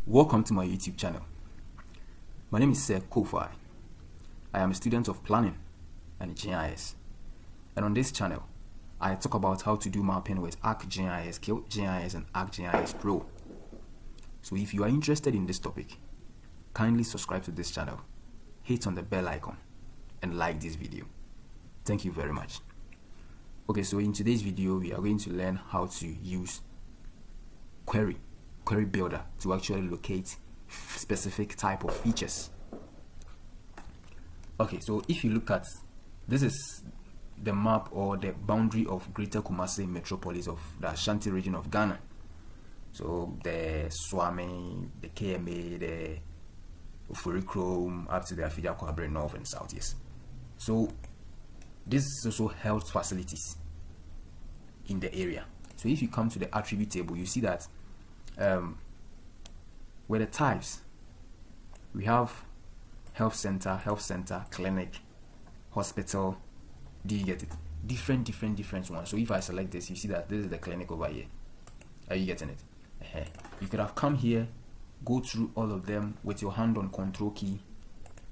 Welcome to my YouTube channel. My name is Sir Kofi. I am a student of planning and GIS. And on this channel, I talk about how to do mapping with ArcGIS, QGIS, and ArcGIS Pro. So if you are interested in this topic, kindly subscribe to this channel, hit on the bell icon, and like this video. Thank you very much. Okay, so in today's video, we are going to learn how to use query builder to actually locate specific type of features. Okay, so if you look at this, is the map or the boundary of Greater Kumasi Metropolis of the Ashanti region of Ghana. So the Swami, the KMA, the Ufurikrom up to the Afidja Kwabre North and South. Yes. So this is also health facilities in the area. So if you come to the attribute table, you see that with the types, we have health center, clinic, hospital. Do you get it? Different ones. So if I select this, you see that this is the clinic over here. Are you getting it? You could have come here, go through all of them with your hand on control key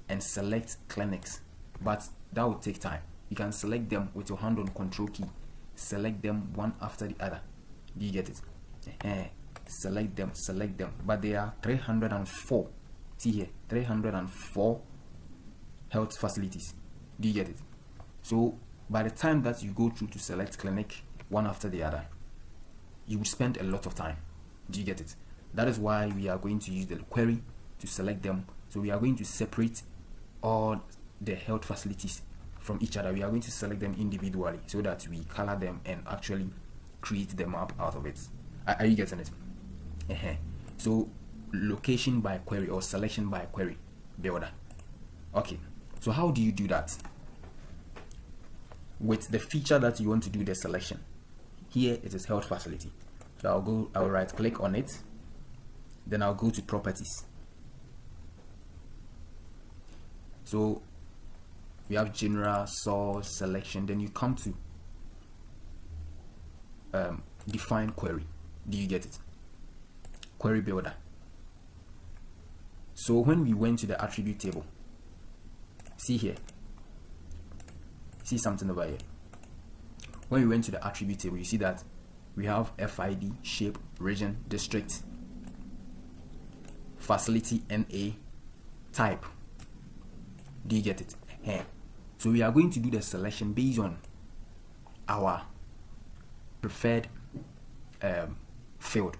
and select clinics, but that would take time. You can select them with your hand on control key, select them one after the other. Do you get it? Select them, but there are 304. See here, 304 health facilities. Do you get it? So by the time that you go through to select clinic one after the other, you will spend a lot of time. Do you get it? That is why we are going to use the query to select them. So we are going to separate all the health facilities from each other. We are going to select them individually so that we color them and actually create the map out of it. Are you getting it? So location by query or selection by query builder. Okay, so how do you do that? With the feature that you want to do the selection, here it is health facility. So I'll right click on it, then I'll go to properties. So we have general, source, selection, then you come to define query. Do you get it? Query builder. So when we went to the attribute table, see here, see something over here. When we went to the attribute table, you see that we have FID, shape, region, district, facility, NA, type. Do you get it? So we are going to do the selection based on our preferred field.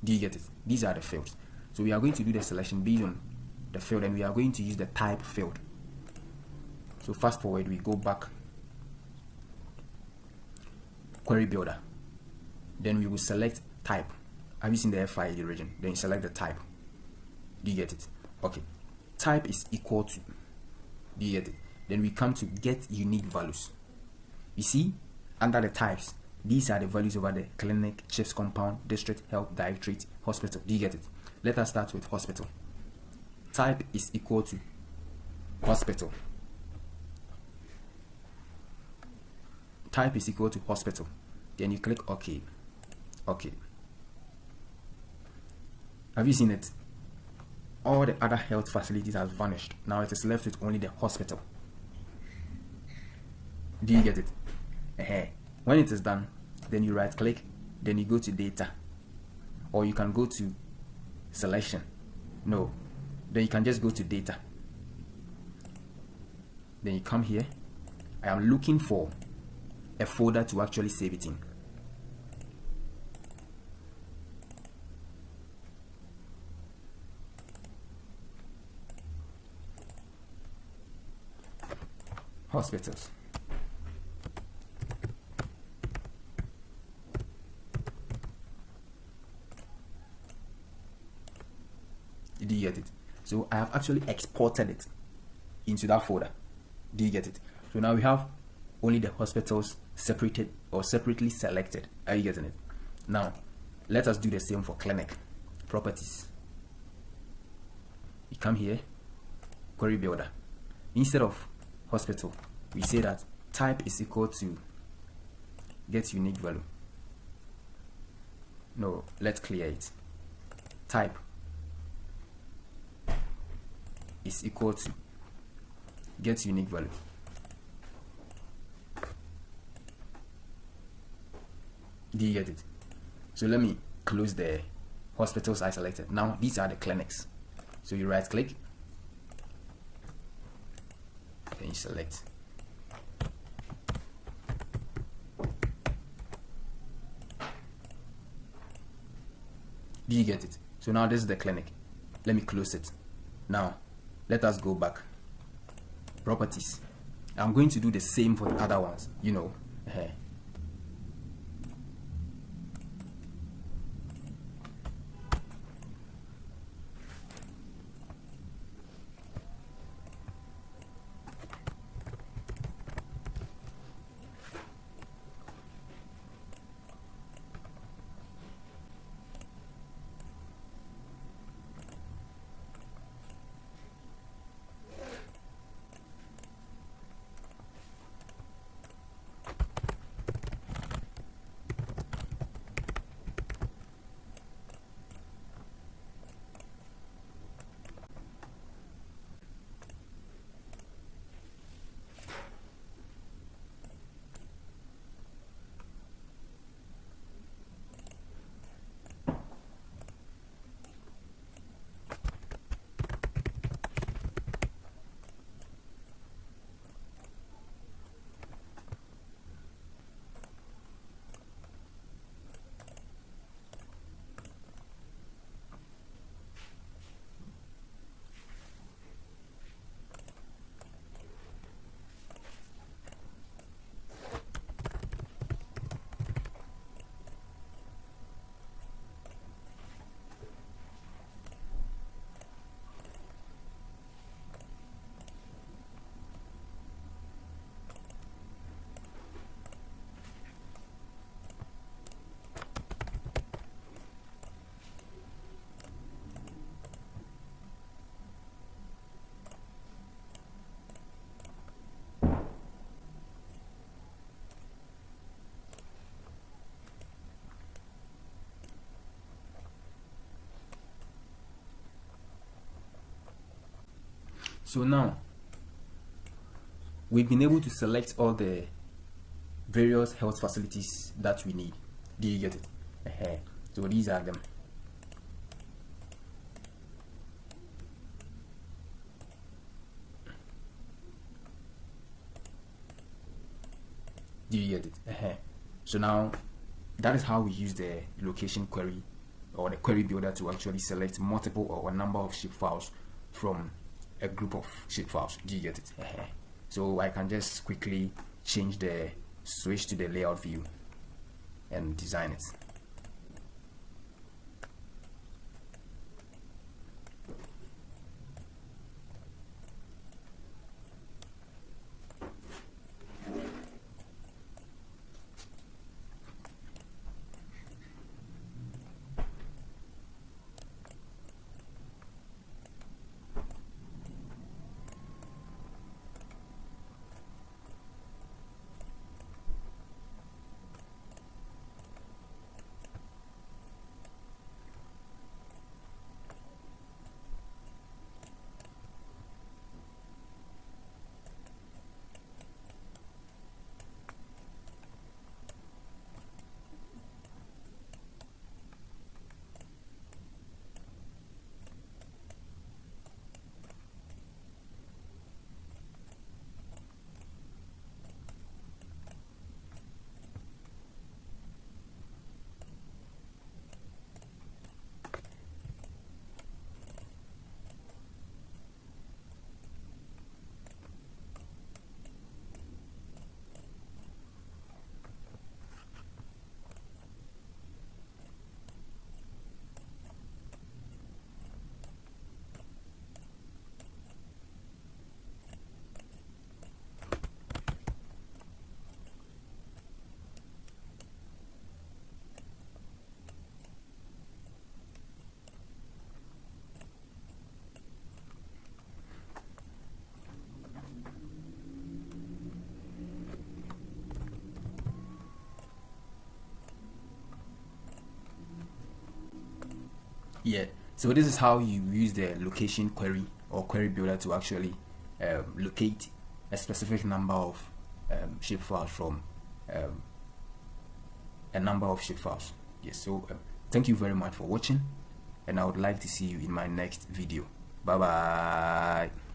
Do you get it? These are the fields. So we are going to do the selection based on the field, and we are going to use the type field. So fast forward, we go back, query builder, then we will select type. Have you seen the FID region? Then you select the type. Do you get it? Okay, type is equal to, do you get it? Then we come to get unique values. You see, under the types, these are the values over the clinic, chief's compound, district, health, directorate, hospital. Do you get it? Let us start with hospital. Type is equal to hospital. Type is equal to hospital. Then you click OK. Okay. Have you seen it? All the other health facilities have vanished. Now it is left with only the hospital. Do you get it? When it is done, then you right click, then you go to data, or you can go to selection. No, then you can just go to data. Then you come here. I am looking for a folder to actually save it in. Hospitals. Do you get it? So I have actually exported it into that folder. Do you get it? So now we have only the hospitals separated or separately selected. Are you getting it? Now let us do the same for clinic. Properties. We come here, query builder. Instead of hospital, we say that type is equal to get unique value. No, let's clear it. Type is equal to get unique value. Do you get it? So let me close the hospitals I selected. Now these are the clinics. So you right click, then you select. Do you get it? So now this is the clinic. Let me close it. Now let us go back. Properties. I'm going to do the same for the other ones, you know. So now we've been able to select all the various health facilities that we need. Do you get it? So these are them. Do you get it? So now that is how we use the location query or the query builder to actually select multiple or a number of shapefiles from a group of shapefiles. Do you get it? So I can just quickly switch to the layout view and design it. Yeah, so this is how you use the location query or query builder to actually locate a specific number of shapefiles from a number of shapefiles. Yes, so thank you very much for watching, and I would like to see you in my next video. Bye bye.